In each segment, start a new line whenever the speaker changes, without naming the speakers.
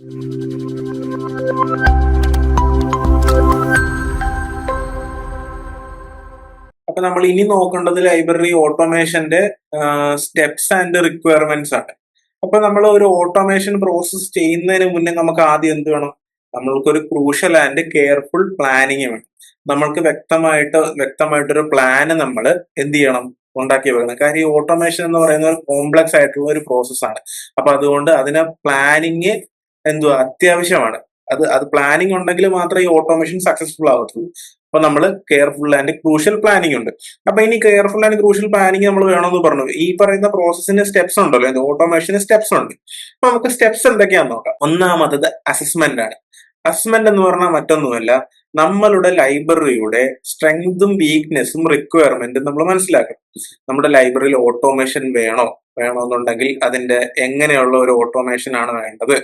അപ്പൊ നമ്മൾ ഇനി നോക്കേണ്ടത് ലൈബ്രറി ഓട്ടോമേഷന്റെ സ്റ്റെപ്സ് ആൻഡ് റിക്വയർമെന്റ്സ് ആണ്. അപ്പൊ നമ്മൾ ഒരു ഓട്ടോമേഷൻ പ്രോസസ് ചെയ്യുന്നതിന് മുന്നേ നമുക്ക് ആദ്യം എന്ത് വേണം? നമ്മൾക്കൊരു ക്രൂഷ്യൽ ആൻഡ് കെയർഫുൾ പ്ലാനിങ് വേണം. നമ്മൾക്ക് വ്യക്തമായിട്ടൊരു പ്ലാന് നമ്മൾ എന്ത് ചെയ്യണം? ഉണ്ടാക്കി വെക്കണം. കാര്യം ഈ ഓട്ടോമേഷൻ എന്ന് പറയുന്ന ഒരു കോംപ്ലക്സ് ആയിട്ടുള്ള ഒരു പ്രോസസ്സാണ്. അപ്പൊ അതുകൊണ്ട് അതിനെ പ്ലാനിങ് അത്യാവശ്യമാണ്. അത് പ്ലാനിങ് ഉണ്ടെങ്കിൽ മാത്രമേ ഈ ഓട്ടോമേഷൻ സക്സസ്ഫുൾ ആവത്തുള്ളൂ. അപ്പൊ നമ്മൾ കെയർഫുൾ ആൻഡ് ക്രൂഷ്യൽ പ്ലാനിങ് ഉണ്ട്. അപ്പൊ ഇനി കെയർഫുൾ ആൻഡ് ക്രൂഷ്യൽ പ്ലാനിങ് നമ്മൾ വേണമെന്ന് പറഞ്ഞു. ഈ പറയുന്ന പ്രോസസ്സിന് സ്റ്റെപ്സ് ഉണ്ടല്ലോ, ഓട്ടോമേഷന് സ്റ്റെപ്സ് ഉണ്ട്. അപ്പൊ നമുക്ക് സ്റ്റെപ്സ് എന്തൊക്കെയാന്ന് നോക്കാം. ഒന്നാമത്തത് അസസ്മെന്റ് ആണ്. അസസ്മെന്റ് എന്ന് പറഞ്ഞാൽ മറ്റൊന്നുമല്ല, നമ്മളുടെ ലൈബ്രറിയുടെ സ്ട്രെങ്തും വീക്ക്നെസ്സും റിക്വയർമെന്റും നമ്മൾ മനസ്സിലാക്കണം. നമ്മുടെ ലൈബ്രറിയിൽ ഓട്ടോമേഷൻ വേണമെന്നുണ്ടെങ്കിൽ അതിന്റെ എങ്ങനെയുള്ള ഒരു ഓട്ടോമേഷൻ ആണ് വേണ്ടത്.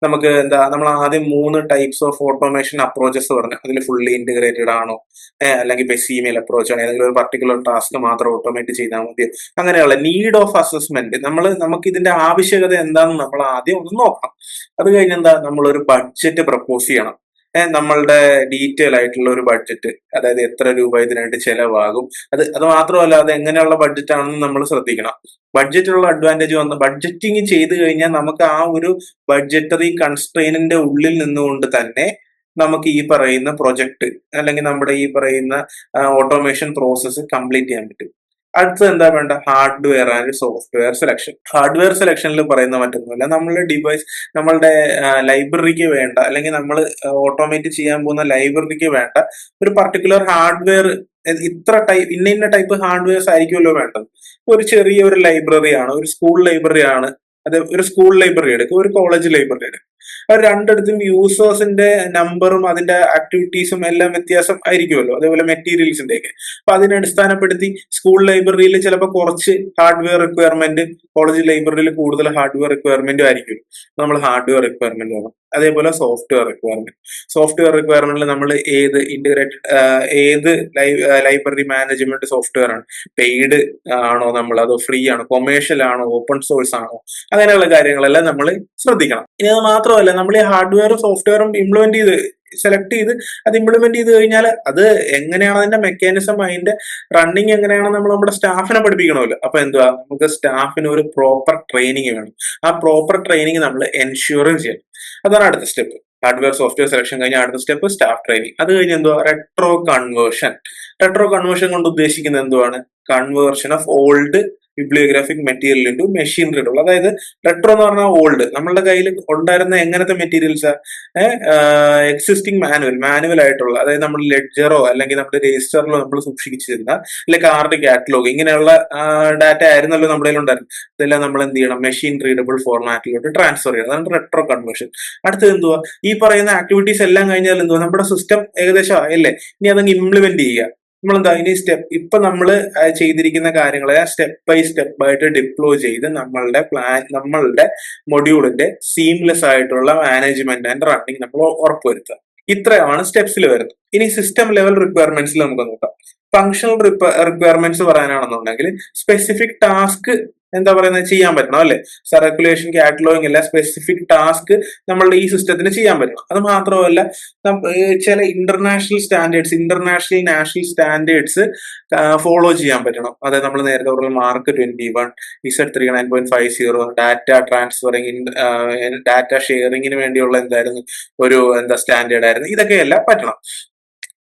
നമുക്ക് നമ്മൾ ആദ്യം 3 ടൈപ്സ് ഓഫ് ഓട്ടോമേഷൻ അപ്രോച്ചസ് പറഞ്ഞു. അതിൽ ഫുള്ളി ഇന്റഗ്രേറ്റഡ് ആണോ, അല്ലെങ്കിൽ ബെസീമിയൽ അപ്രോച്ച് ആണ്, ഏതെങ്കിലും ഒരു പർട്ടിക്കുലർ ടാസ്ക് മാത്രം ഓട്ടോമേറ്റ് ചെയ്താൽ മതിയോ, അങ്ങനെയുള്ള നീഡ് ഓഫ് അസസ്മെന്റ്. നമുക്ക് ഇതിന്റെ ആവശ്യകത എന്താണെന്ന് നമ്മൾ ആദ്യം ഒന്ന് നോക്കണം. അത് കഴിഞ്ഞ് നമ്മളൊരു ബഡ്ജറ്റ് പ്രപ്പോസ് ചെയ്യണം. നമ്മളുടെ ഡീറ്റെയിൽ ആയിട്ടുള്ള ഒരു ബഡ്ജറ്റ്, അതായത് എത്ര രൂപ ഇതിനായിട്ട് ചെലവാകും, അത് മാത്രമല്ല അത് എങ്ങനെയുള്ള ബഡ്ജറ്റ് ആണെന്ന് നമ്മൾ ശ്രദ്ധിക്കണം. ബഡ്ജറ്റിലുള്ള അഡ്വാൻറ്റേജ് ബഡ്ജറ്റിങ് ചെയ്ത് കഴിഞ്ഞാൽ നമുക്ക് ആ ഒരു ബഡ്ജറ്ററി കൺസ്ട്രെയിനിന്റെ ഉള്ളിൽ നിന്നുകൊണ്ട് തന്നെ നമുക്ക് ഈ പറയുന്ന പ്രൊജക്ട് അല്ലെങ്കിൽ നമ്മുടെ ഈ പറയുന്ന ഓട്ടോമേഷൻ പ്രോസസ്സ് കംപ്ലീറ്റ് ചെയ്യാൻ പറ്റും. അടുത്തത് എന്താ വേണ്ട? Hardware and software selection. Hardware സെലക്ഷനിൽ പറയുന്ന മറ്റൊന്നുമില്ല, നമ്മളുടെ ലൈബ്രറിക്ക് വേണ്ട, അല്ലെങ്കിൽ നമ്മൾ ഓട്ടോമേറ്റ് ചെയ്യാൻ പോകുന്ന ലൈബ്രറിക്ക് വേണ്ട ഒരു പർട്ടിക്കുലർ ഹാർഡ്വെയർ, ഇന്ന ടൈപ്പ് ഹാർഡ്വെയർസ് ആയിരിക്കുമല്ലോ വേണ്ടത്. ഒരു ചെറിയ ഒരു ലൈബ്രറി ആണ്, ഒരു സ്കൂൾ ലൈബ്രറി ആണ്, അത് ഒരു സ്കൂൾ ലൈബ്രറി എടുക്കും, ഒരു കോളേജ് ലൈബ്രറി എടുക്കും. അത് രണ്ടിടത്തും യൂസേഴ്സിന്റെ നമ്പറും അതിന്റെ ആക്ടിവിറ്റീസും എല്ലാം വ്യത്യാസം ആയിരിക്കുമല്ലോ, അതേപോലെ മെറ്റീരിയൽസിന്റെ ഒക്കെ. അപ്പൊ അതിനെ അടിസ്ഥാനപ്പെടുത്തി സ്കൂൾ ലൈബ്രറിയിൽ ചിലപ്പോൾ കുറച്ച് ഹാർഡ്വെയർ റിക്വയർമെന്റ്, കോളേജ് ലൈബ്രറിയിൽ കൂടുതൽ ഹാർഡ്വെയർ റിക്വയർമെന്റും ആയിരിക്കും. നമ്മൾ ഹാർഡ്വെയർ റിക്വയർമെന്റ് വേണം. അതേപോലെ സോഫ്റ്റ്വെയർ റിക്വയർമെന്റിൽ നമ്മൾ ഏത് ലൈബ്രറി മാനേജ്മെന്റ് സോഫ്റ്റ്വെയർ ആണ്, പെയ്ഡ് ആണോ അതോ ഫ്രീ ആണോ, കൊമേഴ്ഷ്യൽ ആണോ, ഓപ്പൺ സോഴ്സ് ആണോ, അങ്ങനെയുള്ള കാര്യങ്ങളെല്ലാം നമ്മൾ ശ്രദ്ധിക്കണം. ഇനി അത് മാത്രമല്ല, നമ്മൾ ഈ ഹാർഡ്വെയറും സോഫ്റ്റ്വെയറും സെലക്ട് ചെയ്ത് അത് ഇംപ്ലിമെന്റ് ചെയ്ത് കഴിഞ്ഞാൽ അത് എങ്ങനെയാണ് അതിന്റെ മെക്കാനിസം, അതിന്റെ റണ്ണിങ് എങ്ങനെയാണെന്ന് നമ്മൾ നമ്മുടെ സ്റ്റാഫിനെ പഠിപ്പിക്കണമല്ലോ. അപ്പൊ നമുക്ക് സ്റ്റാഫിന് ഒരു പ്രോപ്പർ ട്രെയിനിങ് വേണം. ആ പ്രോപ്പർ ട്രെയിനിങ് നമ്മൾ എൻഷുർ ചെയ്യണം. അതാണ് അടുത്ത സ്റ്റെപ്പ്. ഹാർഡ്വെയർ സോഫ്റ്റ്വെയർ സെലക്ഷൻ കഴിഞ്ഞ അടുത്ത സ്റ്റെപ്പ് സ്റ്റാഫ് ട്രെയിനിങ്. അത് കഴിഞ്ഞ് റെട്രോ കൺവേർഷൻ കൊണ്ട് ഉദ്ദേശിക്കുന്നത് conversion of old bibliographic material into machine readable. അതായത് റെട്രോ എന്ന് പറഞ്ഞാൽ ഓൾഡ്, നമ്മളുടെ കയ്യിൽ ഉണ്ടായിരുന്ന എങ്ങനത്തെ മെറ്റീരിയൽസാ, എക്സിസ്റ്റിംഗ് മാനുവൽ ആയിട്ടുള്ള, അതായത് നമ്മൾ ലെഡ്ജറോ അല്ലെങ്കിൽ നമ്മുടെ രജിസ്റ്ററിലോ നമ്മൾ സൂക്ഷിച്ചിരുന്ന, അല്ലെങ്കിൽ കാർഡ് കാറ്റലോഗ്, ഇങ്ങനെയുള്ള ഡാറ്റ ആയിരുന്നല്ലോ നമ്മുടെ കയ്യിൽ ഉണ്ടായിരുന്നു. ഇതെല്ലാം നമ്മൾ എന്ത് ചെയ്യണം? മെഷീൻ റീഡബിൾ ഫോർമാറ്റിലോട്ട് ട്രാൻസ്ഫർ ചെയ്യണം. അതാണ് റെട്രോ കൺവേർഷൻ. അടുത്തത് ഈ പറയുന്ന ആക്ടിവിറ്റീസ് എല്ലാം കഴിഞ്ഞാൽ നമ്മുടെ സിസ്റ്റം ഏകദേശം ആയല്ലേ, ഇനി അതങ്ങ് ഇംപ്ലിമെന്റ് ചെയ്യുക. ഇനി ഇപ്പൊ നമ്മൾ ചെയ്തിരിക്കുന്ന കാര്യങ്ങളെ സ്റ്റെപ്പ് ബൈ സ്റ്റെപ്പ് ആയിട്ട് ഡിപ്ലോയ് ചെയ്ത് നമ്മളുടെ മൊഡ്യൂളിന്റെ സീംലെസ് ആയിട്ടുള്ള മാനേജ്മെന്റ് ആൻഡ് റണ്ണിങ് നമ്മൾ ഉറപ്പുവരുത്തുക. ഇത്രയാണ് സ്റ്റെപ്സിൽ വരുന്നത്. ഇനി സിസ്റ്റം ലെവൽ റിക്വയർമെന്റ്സിൽ നമുക്ക് നോക്കാം. ഫങ്ഷണൽ റിക്വയർമെന്റ്സ് പറയാനാണെന്നുണ്ടെങ്കിൽ സ്പെസിഫിക് ടാസ്ക് ചെയ്യാൻ പറ്റണം, അല്ലെ? സർക്കുലേഷൻ, കാറ്റലോഗിങ് അല്ല, സ്പെസിഫിക് ടാസ്ക് നമ്മളുടെ ഈ സിസ്റ്റത്തിന് ചെയ്യാൻ പറ്റണം. അത് മാത്രമല്ല, ചില ഇന്റർനാഷണൽ നാഷണൽ സ്റ്റാൻഡേർഡ്സ് ഫോളോ ചെയ്യാൻ പറ്റണം. അതായത് നമ്മൾ നേരത്തെ പറഞ്ഞ MARC 21, ISO 39.50, data transferring, data ഷെയറിങ്ങിന് വേണ്ടിയുള്ള ഒരു സ്റ്റാൻഡേർഡ് ആയിരുന്നു. ഇതൊക്കെയെല്ലാം പറ്റണം.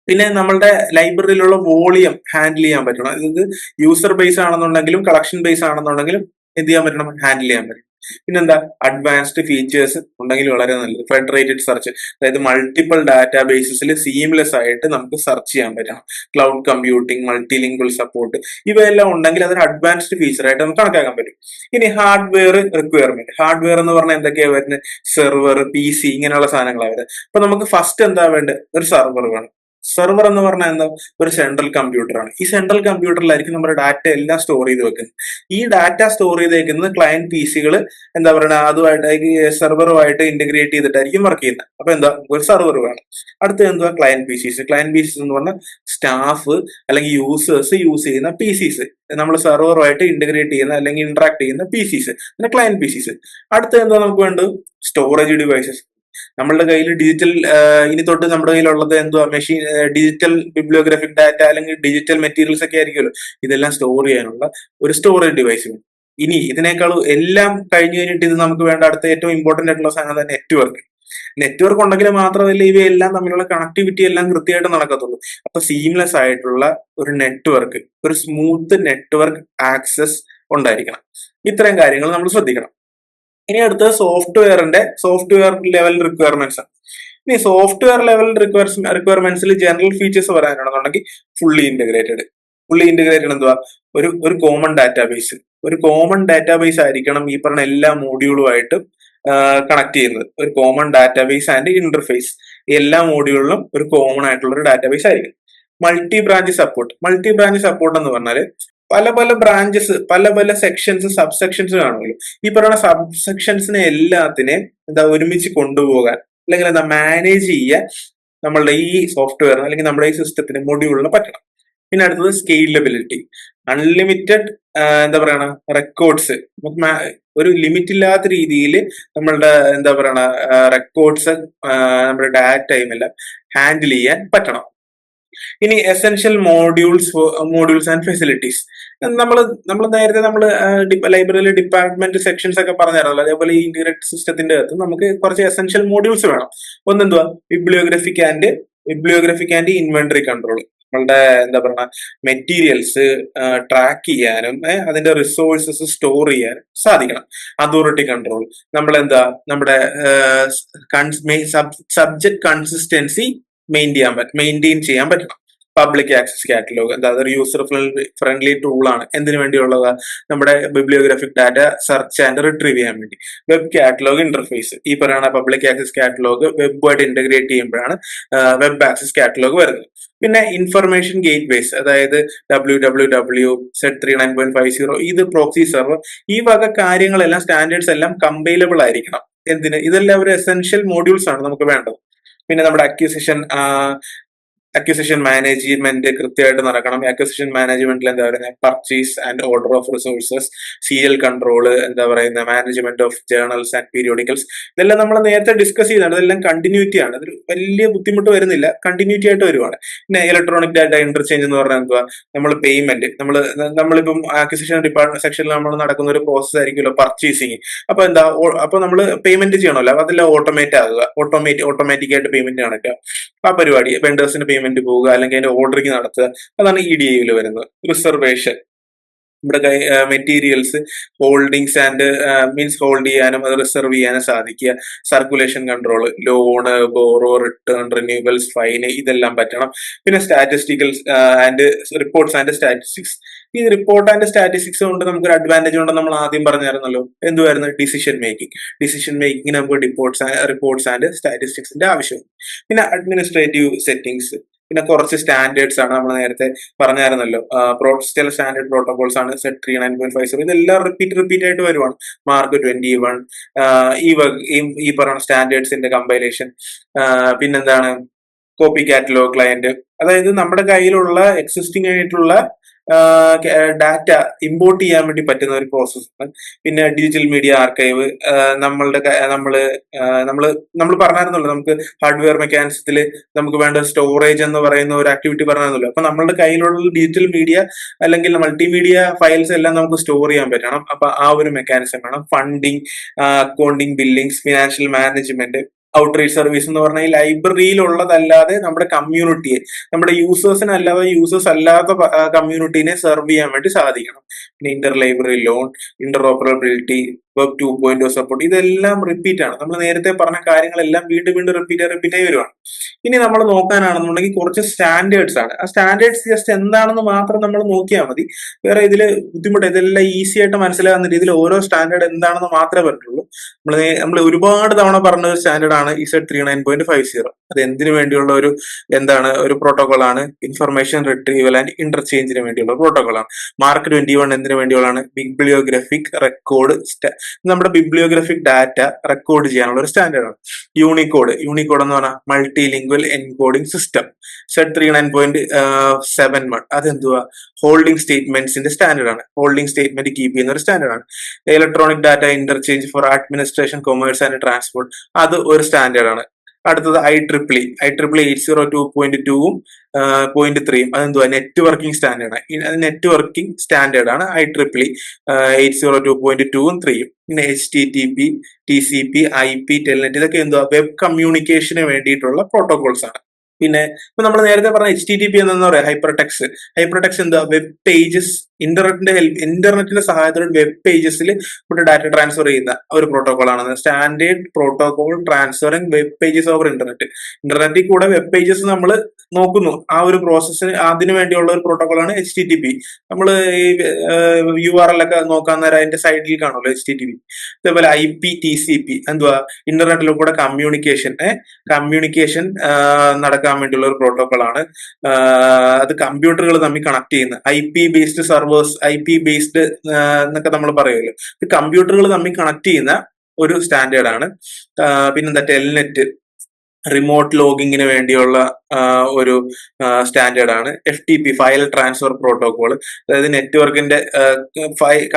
പിന്നെ നമ്മളുടെ ലൈബ്രറിയിലുള്ള വോളിയം ഹാൻഡിൽ ചെയ്യാൻ പറ്റണം. ഇത് യൂസർ ബേസ് ആണെന്നുണ്ടെങ്കിലും കളക്ഷൻ ബേസ് ആണെന്നുണ്ടെങ്കിലും എന്ത് ചെയ്യാൻ പറ്റണം? ഹാൻഡിൽ ചെയ്യാൻ പറ്റണം. പിന്നെന്താ? അഡ്വാൻസ്ഡ് ഫീച്ചേഴ്സ് ഉണ്ടെങ്കിൽ വളരെ നല്ലത്. ഫെഡറേറ്റഡ് സെർച്ച്, അതായത് മൾട്ടിപ്പിൾ ഡാറ്റാ ബേസിസിൽ സീംലെസ് ആയിട്ട് നമുക്ക് സെർച്ച് ചെയ്യാൻ പറ്റണം. ക്ലൗഡ് കമ്പ്യൂട്ടിംഗ്, മൾട്ടിലിംഗ്വൽ സപ്പോർട്ട്, ഇവയെല്ലാം ഉണ്ടെങ്കിൽ അതൊരു അഡ്വാൻസ്ഡ് ഫീച്ചർ ആയിട്ട് നമുക്ക് കണക്കാക്കാൻ പറ്റും. ഇനി ഹാർഡ്വെയർ റിക്വയർമെന്റ്. ഹാർഡ്വെയർ എന്ന് പറഞ്ഞാൽ എന്തൊക്കെയാ വരുന്നത്? സെർവർ, PC, ഇങ്ങനെയുള്ള സാധനങ്ങളാണ് വരുന്നത്. അപ്പൊ നമുക്ക് ഫസ്റ്റ് എന്താ വേണ്ടത്? ഒരു സെർവർ വേണം. സെർവർ എന്ന് പറഞ്ഞാൽ എന്താ, ഒരു സെൻട്രൽ കമ്പ്യൂട്ടറാണ്. ഈ സെൻട്രൽ കമ്പ്യൂട്ടറിലായിരിക്കും നമ്മുടെ ഡാറ്റ എല്ലാം സ്റ്റോർ ചെയ്ത് വെക്കുന്നത്. ഈ ഡാറ്റ സ്റ്റോർ ചെയ്ത് വെക്കുന്നത് ക്ലയന്റ് പി സികൾ എന്താ പറയുക അതുമായിട്ട് സെർവറുമായിട്ട് ഇന്റഗ്രേറ്റ് ചെയ്തിട്ടായിരിക്കും വർക്ക് ചെയ്യുന്നത്. അപ്പൊ എന്താ, ഒരു സെർവർ വേണം. അടുത്ത എന്തുവാ, ക്ലയന്റ് പി സിസ്. ക്ലയന്റ് പി സിസ് എന്ന് പറഞ്ഞാൽ സ്റ്റാഫ് അല്ലെങ്കിൽ യൂസേഴ്സ് യൂസ് ചെയ്യുന്ന പി സിസ്, നമ്മൾ സെർവറുമായിട്ട് ഇന്റഗ്രേറ്റ് ചെയ്യുന്ന അല്ലെങ്കിൽ ഇന്ററാക്ട് ചെയ്യുന്ന പി സിസ്, പിന്നെ ക്ലയന്റ് പി സിസ്. അടുത്ത എന്താ നമുക്ക് വേണ്ടത്, സ്റ്റോറേജ് ഡിവൈസസ്. നമ്മളുടെ കയ്യിൽ ഡിജിറ്റൽ ഇനി തൊട്ട് നമ്മുടെ കയ്യിലുള്ളത് എന്തുവാ, മെഷീൻ ഡിജിറ്റൽ ബിബ്ലിയോഗ്രാഫിക് ഡാറ്റ അല്ലെങ്കിൽ ഡിജിറ്റൽ മെറ്റീരിയൽസ് ഒക്കെ ആയിരിക്കുമല്ലോ. ഇതെല്ലാം സ്റ്റോർ ചെയ്യാനുള്ള ഒരു സ്റ്റോറേജ് ഡിവൈസ്. ഇനി ഇതിനേക്കാൾ എല്ലാം കഴിഞ്ഞു കഴിഞ്ഞിട്ട് ഇത് നമുക്ക് വേണ്ട അടുത്ത ഏറ്റവും ഇമ്പോർട്ടന്റ് ആയിട്ടുള്ള സാധനം നെറ്റ്വർക്ക്. നെറ്റ്വർക്ക് ഉണ്ടെങ്കിൽ മാത്രമല്ല ഇവയെല്ലാം തമ്മിലുള്ള കണക്ടിവിറ്റി എല്ലാം കൃത്യമായിട്ട് നടക്കത്തുള്ളൂ. അപ്പൊ സീംലെസ് ആയിട്ടുള്ള ഒരു നെറ്റ്വർക്ക്, ഒരു സ്മൂത്ത് നെറ്റ്വർക്ക് ആക്സസ് ഉണ്ടായിരിക്കണം. ഇത്രയും കാര്യങ്ങൾ നമ്മൾ ശ്രദ്ധിക്കണം. ഇനി അടുത്തത് സോഫ്റ്റ്വെയർ ലെവൽ റിക്വയർമെന്റ്സ് ആണ്. ഇനി സോഫ്റ്റ്വെയർ ലെവൽ റിക്വയർമെന്റ്സിൽ ജനറൽ ഫീച്ചേഴ്സ് പറയാനാണെന്നുണ്ടെങ്കിൽ ഫുള്ളി ഇന്റഗ്രേറ്റഡ് എന്തുവാ, ഒരു കോമൺ ഡാറ്റാബേസ്. ഒരു കോമൺ ഡാറ്റാബേസ് ആയിരിക്കണം ഈ പറഞ്ഞ എല്ലാ മോഡ്യൂളുമായിട്ട് കണക്ട് ചെയ്യുന്നത്. ഒരു കോമൺ ഡാറ്റാബേസ് ആൻഡ് ഇന്റർഫേസ്, എല്ലാ മോഡ്യൂളിലും ഒരു കോമൺ ആയിട്ടുള്ള ഒരു ഡാറ്റാബേസ് ആയിരിക്കും. മൾട്ടി ബ്രാഞ്ച് സപ്പോർട്ട് എന്ന് പറഞ്ഞാൽ പല ബ്രാഞ്ചസ്, പല സെക്ഷൻസ്, സബ് സെക്ഷൻസ് കാണുമല്ലോ. ഈ പറയുന്ന സബ് സെക്ഷൻസിനെ എല്ലാത്തിനെയും എന്താ ഒരുമിച്ച് കൊണ്ടുപോകാൻ അല്ലെങ്കിൽ എന്താ മാനേജ് ചെയ്യാൻ നമ്മളുടെ ഈ സോഫ്റ്റ്വെയറിന് അല്ലെങ്കിൽ നമ്മുടെ ഈ സിസ്റ്റത്തിന് മൊഡ്യൂളിന് പറ്റണം. പിന്നെ അടുത്തത് സ്കെയിലബിലിറ്റി. അൺലിമിറ്റഡ് എന്താ പറയണ റെക്കോർഡ്സ്, നമുക്ക് ഒരു ലിമിറ്റ് ഇല്ലാത്ത രീതിയിൽ നമ്മളുടെ എന്താ പറയണ റെക്കോർഡ്സ്, നമ്മുടെ ഡാറ്റയും എല്ലാം ഹാൻഡിൽ ചെയ്യാൻ പറ്റണം. ഇനി എസെൻഷ്യൽ മോഡ്യൂൾസ് ആൻഡ് ഫെസിലിറ്റീസ്. നമ്മൾ നേരത്തെ ലൈബ്രറിയിലെ ഡിപ്പാർട്ട്മെന്റ് സെക്ഷൻസ് ഒക്കെ പറഞ്ഞായിരുന്നല്ലോ. അതേപോലെ ഈ ഇന്റഗ്രേറ്റഡ് സിസ്റ്റത്തിന്റെ അകത്ത് നമുക്ക് കുറച്ച് എസെൻഷ്യൽ മോഡ്യൂൾസ് വേണം. ഒന്നെന്തുവാ, ബിബ്ലിയോഗ്രഫിക് ആൻഡ് ഇൻവെന്ററി കൺട്രോൾ. നമ്മളുടെ എന്താ പറയുക മെറ്റീരിയൽസ് ട്രാക്ക് ചെയ്യാനും അതിന്റെ റിസോഴ്സസ് സ്റ്റോർ ചെയ്യാനും സാധിക്കണം. അതോറിറ്റി കൺട്രോൾ, നമ്മുടെ സബ്ജക്ട് കൺസിസ്റ്റൻസി മെയിൻറ്റെയിൻ ചെയ്യാൻ പറ്റണം. പബ്ലിക് ആക്സസ് കാറ്റലോഗ്, അതൊരു യൂസർ ഫ്രണ്ട്ലി ടൂൾ ആണ്. എന്തിനു വേണ്ടിയുള്ളത്, നമ്മുടെ bibliographic data search and retrieve ചെയ്യാൻ വേണ്ടി. വെബ് കാറ്റലോഗ് ഇന്റർഫേസ്, ഈ പറയുന്ന പബ്ലിക് ആക്സസ് കാറ്റലോഗ് വെബുമായിട്ട് ഇന്റഗ്രേറ്റ് ചെയ്യുമ്പോഴാണ് വെബ് ആക്സസ് കാറ്റലോഗ് വരുന്നത്. പിന്നെ ഇൻഫർമേഷൻ ഗേറ്റ്വേസ്, അതായത് www Z39.50 ഇത് പ്രോക്സി സെർവർ, ഈ വക കാര്യങ്ങളെല്ലാം സ്റ്റാൻഡേർഡ്സ് എല്ലാം കമ്പൈലബിൾ ആയിരിക്കണം. ഇതെല്ലാം ഒരു എസെൻഷ്യൽ മോഡ്യൂൾസ് ആണ് നമുക്ക് വേണ്ടത്. പിന്നെ നമ്മുടെ അക്വിസിഷൻ മാനേജ്മെന്റ് കൃത്യമായിട്ട് നടക്കണം. അക്വിസിഷൻ മാനേജ്മെന്റിൽ എന്താ പറയുക, purchase and order of resources, serial control, എന്താ പറയുന്ന management of journals and periodicals. ഇതെല്ലാം നമ്മൾ നേരത്തെ ഡിസ്കസ് ചെയ്താണ്. ഇതെല്ലാം കണ്ടിന്യൂറ്റി ആണ്. ഇതിൽ വലിയ ബുദ്ധിമുട്ട് വരുന്നില്ല, കണ്ടിന്യൂറ്റി ആയിട്ട് വരുവാണ്. പിന്നെ ഇലക്ട്രോണിക് ഡാറ്റ ഇന്റർചേഞ്ച് എന്ന് പറഞ്ഞാൽ എന്തുവാ, നമ്മൾ പേയ്മെന്റ്, നമ്മളിപ്പം അക്വിസിഷൻ ഡിപ്പാർട്ട്മെന്റ് സെക്ഷനിൽ നമ്മൾ നടക്കുന്ന ഒരു പ്രോസസ് ആയിരിക്കുമല്ലോ പർച്ചേസിങ്. അപ്പൊ നമ്മൾ പേയ്മെന്റ് ചെയ്യണമല്ലോ, അതെല്ലാം ഓട്ടോമാറ്റിക് ആയിട്ട് പേയ്മെന്റ് നടക്കുക. ആ പരിപാടി, വെണ്ടേഴ്സിന് പേയ്മെന്റ് പോവുക അല്ലെങ്കിൽ അതിന്റെ ഓർഡറിങ് നടത്തുക, അതാണ് EDAയിൽ വരുന്നത്. റിസർവേഷൻ, നമ്മുടെ മെറ്റീരിയൽസ് ഹോൾഡിങ്സ് ആൻഡ് ഹോൾഡ് ചെയ്യാനും അത് റിസർവ് ചെയ്യാനും സാധിക്കുക. Circulation control, loan, borrow, return, renewals, fine, ഇതെല്ലാം പറ്റണം. പിന്നെ statistical and reports and statistics. ഈ റിപ്പോർട്ട് ആൻഡ് സ്റ്റാറ്റിസ്റ്റിക്സ് കൊണ്ട് നമുക്കൊരു അഡ്വാൻറ്റേജ് ഉണ്ടെന്ന് നമ്മൾ ആദ്യം പറഞ്ഞായിരുന്നല്ലോ. എന്തുവായിരുന്നു, ഡിസിഷൻ മേക്കിംഗ് നമുക്ക് റിപ്പോർട്ട്സ് ആൻഡ് സ്റ്റാറ്റിസ്റ്റിക്സിന്റെ ആവശ്യം. പിന്നെ അഡ്മിനിസ്ട്രേറ്റീവ് സെറ്റിംഗ്സ്, പിന്നെ കുറച്ച് സ്റ്റാൻഡേർഡ്സ് ആണ്. നമ്മൾ നേരത്തെ പറഞ്ഞായിരുന്നല്ലോ, ചില സ്റ്റാൻഡേർഡ് പ്രോട്ടോകോൾസ് ആണ് Z39.50. ഇതെല്ലാം റിപ്പീറ്റ് ആയിട്ട് വരുവാണ്. മാർക്ക് 21, ഈ പറയുന്ന സ്റ്റാൻഡേർഡ്സിന്റെ കമ്പൈലേഷൻ. പിന്നെന്താണ്, കോപ്പി കാറ്റലോഗ് ക്ലയന്റ്, അതായത് നമ്മുടെ കയ്യിലുള്ള എക്സിസ്റ്റിംഗ് ആയിട്ടുള്ള ഡാറ്റ ഇമ്പോർട്ട് ചെയ്യാൻ വേണ്ടി പറ്റുന്ന ഒരു പ്രോസസ്സാണ്. പിന്നെ ഡിജിറ്റൽ മീഡിയ ആർക്കൈവ്, നമ്മൾ പറഞ്ഞായിരുന്നല്ലോ, നമുക്ക് ഹാർഡ്വെയർ മെക്കാനിസത്തിൽ നമുക്ക് വേണ്ട സ്റ്റോറേജ് എന്ന് പറയുന്ന ഒരു ആക്ടിവിറ്റി പറഞ്ഞായിരുന്നല്ലോ. അപ്പൊ നമ്മളുടെ കയ്യിലുള്ള ഡിജിറ്റൽ മീഡിയ അല്ലെങ്കിൽ മൾട്ടിമീഡിയ ഫയൽസ് എല്ലാം നമുക്ക് സ്റ്റോർ ചെയ്യാൻ പറ്റണം. അപ്പൊ ആ ഒരു മെക്കാനിസം വേണം. Funding, accounting, Billings, financial management, outreach service എന്ന് പറഞ്ഞാൽ ഈ ലൈബ്രറിയിലുള്ളതല്ലാതെ നമ്മുടെ കമ്മ്യൂണിറ്റിയെ, നമ്മുടെ യൂസേഴ്സ് അല്ലാത്ത കമ്മ്യൂണിറ്റീനെ സെർവ് ചെയ്യാൻ വേണ്ടി സാധിക്കണം. പിന്നെ Inter library loan, Inter operability, web 2.0 support, ഇതെല്ലാം റിപ്പീറ്റ് ആണ്. നമ്മൾ നേരത്തെ പറഞ്ഞ കാര്യങ്ങളെല്ലാം വീണ്ടും വീണ്ടും റിപ്പീറ്റ് ആയി വരുവാണ്. ഇനി നമ്മൾ നോക്കാനാണെന്നുണ്ടെങ്കിൽ കുറച്ച് സ്റ്റാൻഡേർഡ്സ് ആണ്. ആ സ്റ്റാൻഡേർഡ്സ് ജസ്റ്റ് എന്താണെന്ന് മാത്രം നമ്മൾ നോക്കിയാൽ മതി. വേറെ ഇതിൽ ബുദ്ധിമുട്ട്, ഇതെല്ലാം ഈസി ആയിട്ട് മനസ്സിലാകുന്ന രീതിയിൽ ഓരോ സ്റ്റാൻഡേർഡ് എന്താണെന്ന് മാത്രമേ പറ്റുള്ളൂ. നമ്മൾ ഒരുപാട് തവണ പറഞ്ഞ ഒരു സ്റ്റാൻഡേർഡ് ആണ് IZ39.50. അത് എന്തിനു വേണ്ടിയുള്ള ഒരു പ്രോട്ടോകോൾ ആണ്? ഇൻഫർമേഷൻ റിട്രീവൽ ആൻഡ് ഇന്റർചേഞ്ചിന് വേണ്ടിയുള്ള പ്രോട്ടോകോൾ ആണ്. മാർക്ക് 21 എന്തിനു വേണ്ടിയുള്ളതാണ്? ബിബ്ലിയോഗ്രഫിക് റെക്കോർഡ്, നമ്മുടെ ബിബ്ലിയോഗ്രഫിക് ഡാറ്റ റെക്കോർഡ് ചെയ്യാനുള്ള ഒരു സ്റ്റാൻഡേർഡ് ആണ്. യൂണിക്കോഡ് എന്ന് പറഞ്ഞാൽ multi lingual encoding system. Z39.71 അതെന്തുവാ? ഹോൾഡിംഗ് സ്റ്റേറ്റ്മെന്റ്സിന്റെ സ്റ്റാൻഡേർഡ് ആണ്. ഹോൾഡിംഗ് സ്റ്റേറ്റ്മെന്റ് കീപ്പ് ചെയ്യുന്ന ഒരു സ്റ്റാൻഡേർഡ് ആണ്. Electronic data interchange for administration, commerce and transport, അത് ഒരു സ്റ്റാൻഡേർഡ് ആണ്. അടുത്തത് IEEE 802.2ഉം 0.3ഉം അതെന്തുവാ? നെറ്റ്വർക്കിംഗ് സ്റ്റാൻഡേർഡ് ആണ്. നെറ്റ്വർക്കിംഗ് സ്റ്റാൻഡേർഡ് ആണ് IEEE 802.2ഉം 3ഉം. പിന്നെ HTTP, TCP, IP, ടെൽനെറ്റ്, ഇതൊക്കെ എന്തുവാ? വെബ് കമ്മ്യൂണിക്കേഷന് വേണ്ടിയിട്ടുള്ള പ്രോട്ടോകോൾസ് ആണ്. പിന്നെ ഇപ്പൊ നമ്മൾ നേരത്തെ പറഞ്ഞ HTTP എന്താ പറയാ? ഹൈപ്പർടെക്സ്റ്റ് എന്താ? വെബ് പേജസ്, ഇന്റർനെറ്റിന്റെ സഹായത്തോടെ വെബ് പേജസിൽ ഇവിടെ ഡാറ്റ ട്രാൻസ്ഫർ ചെയ്യുന്ന ഒരു പ്രോട്ടോകോൾ ആണ്. Standard protocol transferring web pages over ഇന്റർനെറ്റിൽ കൂടെ വെബ് പേജസ് നമ്മൾ നോക്കുന്നു. ആ ഒരു പ്രോസസ്സിന് അതിനു വേണ്ടിയുള്ള ഒരു പ്രോട്ടോകോൾ ആണ് HTTP. നമ്മൾ ഈ URL ഒക്കെ നോക്കാൻ നേരം അതിന്റെ സൈഡിൽ കാണുമല്ലോ HTTP. അതേപോലെ IP, TCP എന്തുവാ? ഇന്റർനെറ്റിൽ കൂടെ കമ്മ്യൂണിക്കേഷൻ നടക്കാൻ വേണ്ടിയുള്ള ഒരു പ്രോട്ടോകോൾ ആണ്. അത് കമ്പ്യൂട്ടറുകൾ തമ്മിൽ കണക്ട് ചെയ്യുന്ന IP based surveyors, IP based എന്നൊക്കെ നമ്മൾ പറയുമല്ലോ. കമ്പ്യൂട്ടറുകൾ തമ്മിൽ കണക്ട് ചെയ്യുന്ന ഒരു സ്റ്റാൻഡേർഡ് ആണ്. പിന്നെന്താ? ടെൽനെറ്റ്, റിമോട്ട് ലോഗിങ്ങിന് വേണ്ടിയുള്ള ഒരു സ്റ്റാൻഡേർഡ് ആണ്. FTP, ഫയൽ ട്രാൻസ്ഫർ പ്രോട്ടോകോൾ, അതായത് നെറ്റ്വർക്കിന്റെ